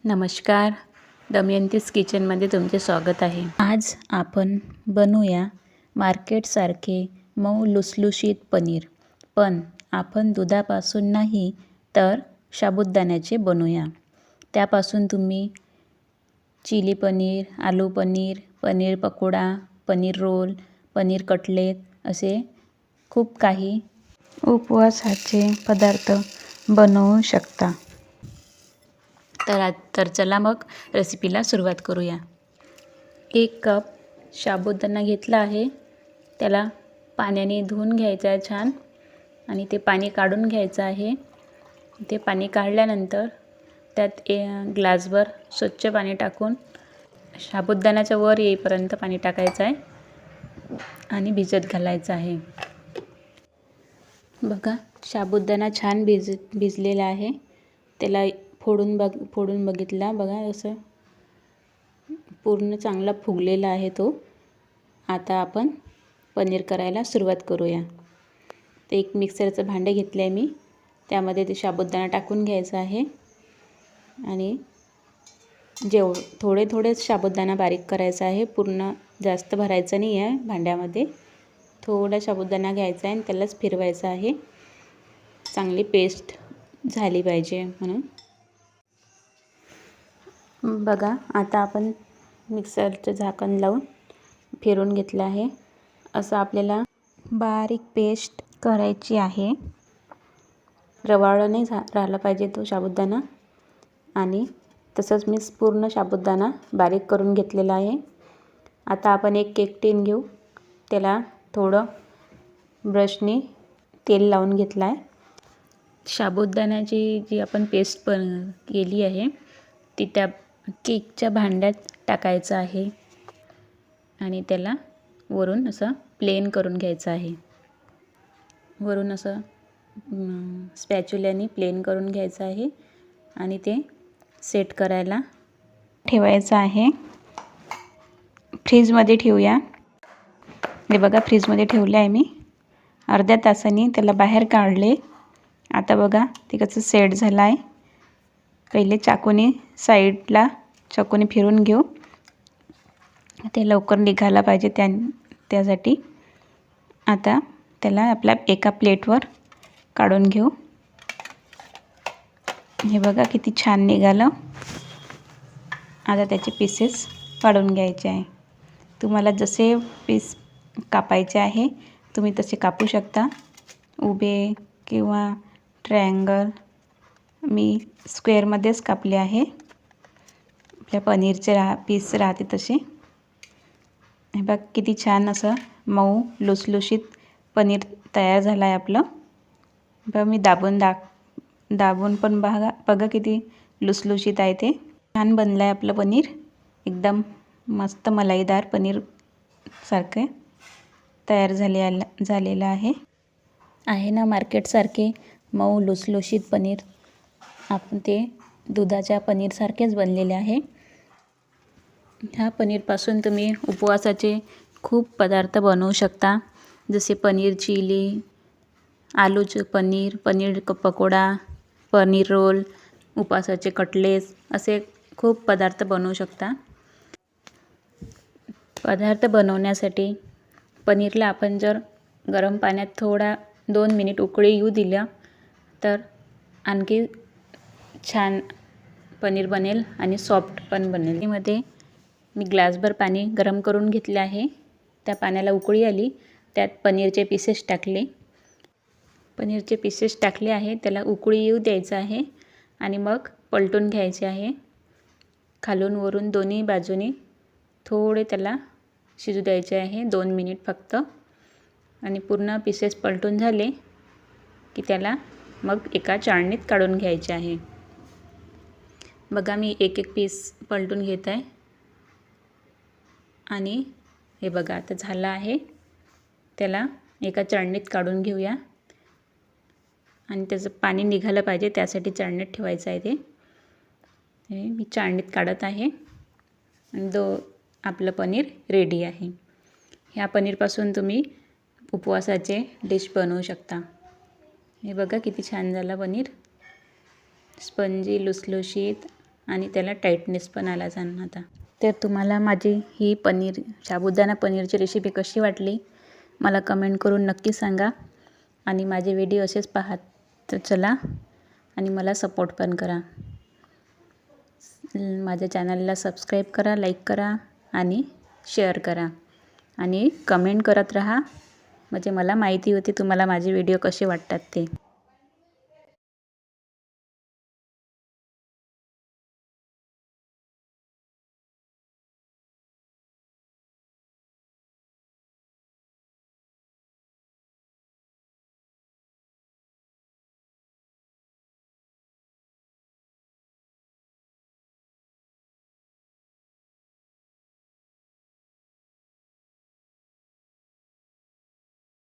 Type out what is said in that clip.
नमस्कार, दमयंतीज किचनमध्ये तुमचे स्वागत आहे। आज आपण बनवूया मार्केटसारखे मऊ लुसलुशीत पनीर, पण आपण दुधापासून नाही तर साबुदाण्याचे बनवूया। त्यापासून तुम्ही चिली पनीर, आलू पनीर, पनीर पकोडा, पनीर रोल, पनीर कटलेट असे खूप काही उपवासाचे पदार्थ बनवू शकता। तर चला मग रेसिपीला सुरुवात करूया। 1 कप साबुदाणा घेतला आहे, त्याला पाण्याने धुवून घ्यायचा आहे छान आणि ते पाणी काढून घ्यायचं आहे। ते पाणी काढल्यानंतर त्यात ग्लासभर स्वच्छ पाणी टाकून साबुदाण्याच्या वर येईपर्यंत पाणी टाकायचं आहे आणि भिजत घालायचं आहे। बघा साबुदाणा छान भिजलेला आहे। त्याला फोडून बघितला, बघा असं पूर्ण चांगला फुगलेला आहे तो। आता आपण पनीर करायला सुरुवात करूया। ते एक मिक्सरचं भांडे घेतले आहे मी, त्यामध्ये ते साबुदाणा टाकून घ्यायचा आहे आणि थोडे साबुदाणा बारीक करायचा आहे, पूर्ण जास्त भरायचं नाही आहे भांड्यामध्ये। थोडा साबुदाणा घ्यायचा आहे आणि त्यालाच फिरवायचं आहे, चांगली पेस्ट झाली पाहिजे म्हणून। बघा आता आपण मिक्सरचं झाकण लावून फिरवून घेतलं आहे। असं आपल्याला बारीक पेस्ट करायची आहे, रवाळ नाही राहिला पाहिजे तो साबुदाणा। आणि तसंच मी पूर्ण साबुदाणा बारीक करून घेतलेला आहे। आता आपण एक केक टीन घेऊ, त्याला थोडं ब्रशने तेल लावून घेतलं आहे। साबुदाण्याची जी आपण पेस्ट केली आहे ती त्या केकच्या भांड्यात टाकायचं आहे आणि त्याला वरून असं प्लेन करून घ्यायचं आहे। वरून असं स्पॅच्युल्याने प्लेन करून घ्यायचं आहे आणि ते सेट करायला ठेवायचं आहे। फ्रीजमध्ये ठेवूया। हे बघा फ्रीजमध्ये ठेवलं आहे मी, अर्ध्या तासाने त्याला बाहेर काढले। आता बघा ते कसं सेट झालं आहे। पहिले चाकूने साईडला चाकूने फिरून घेऊ, ते लवकर निघायला पाहिजे त्यासाठी। आता त्याला आपल्या एका प्लेटवर काढून घेऊ। हे बघा किती छान निघालं। आता त्याचे पीसेस काढून घ्यायचे आहे। तुम्हाला जसे पीस कापायचे आहे तुम्ही तसे कापू शकता, उभे किंवा ट्रायंगल। मी स्क्वेअरमध्येच कापले आहे, आपल्या पनीरचे पीस राहते तसे। हे बघ किती छान असं मऊ लुसलुशीत पनीर तयार झालं आहे आपलं। बघा मी दाबून पण बघा किती लुसलुशीत आहे, ते छान बनलं आहे आपलं पनीर। एकदम मस्त मलाईदार पनीर सारखे तयार झालेलं आहे ना मार्केटसारखे मऊ लुसलुशीत पनीर। आपण ते दुधाच्या पनीरसारखेच बनलेले आहे। ह्या पनीरपासून तुम्ही उपवासाचे खूप पदार्थ बनवू शकता, जसे पनीर चिली, आलूचे पनीर, पनीर पकोडा, पनीर रोल, उपवासाचे कटलेट्स असे खूप पदार्थ बनवू शकता। पदार्थ बनवण्यासाठी पनीरला आपण जर गरम पाण्यात थोडा 2 मिनिट उकळी येऊ दिल्या तर आणखी छान पनीर बनेल आणि सॉफ्ट पण बनेल। त्यामध्ये मी ग्लासभर पाणी गरम करून घेतले आहे, त्या पाण्याला उकळी आली, त्यात पनीरचे पीसेस टाकले आहे। त्याला उकळी येऊ द्यायचं आहे आणि मग पलटून घ्यायचे आहे, खालून वरून दोन्ही बाजूनी थोडे त्याला शिजू द्यायचे आहे 2 मिनिट फक्त। आणि पूर्ण पीसेस पलटून झाले की त्याला मग एका चाळणीत काढून घ्यायचे आहे। बघा मी एक पीस पलटून घेत आहे आणि हे बघा आता झालं आहे। त्याला एका चाळणीत काढून घेऊया आणि त्याचं पाणी निघालं पाहिजे, त्यासाठी चाळणीत ठेवायचं आहे ते। मी चाळणीत काढत आहे आणि आपलं पनीर रेडी आहे। ह्या पनीरपासून तुम्ही उपवासाचे डिश बनवू शकता। हे बघा किती छान झालं पनीर, स्पंजी लुसलुशीत आणि त्याला टाईटनेस पण आला जाणं आता. तर तुम्हाला माझी ही साबुदाणा पनीरची रेसिपी कशी वाटली मला कमेंट करून नक्की सांगा. आणि माझे व्हिडिओ असेच पाहत चला आणि मला सपोर्ट पण करा. माझ्या चॅनलला सबस्क्राईब करा, लाईक करा आणि शेअर करा आणि कमेंट करत राहा, म्हणजे मला माहिती होते तुम्हाला माझे व्हिडिओ कसे वाटतात ते.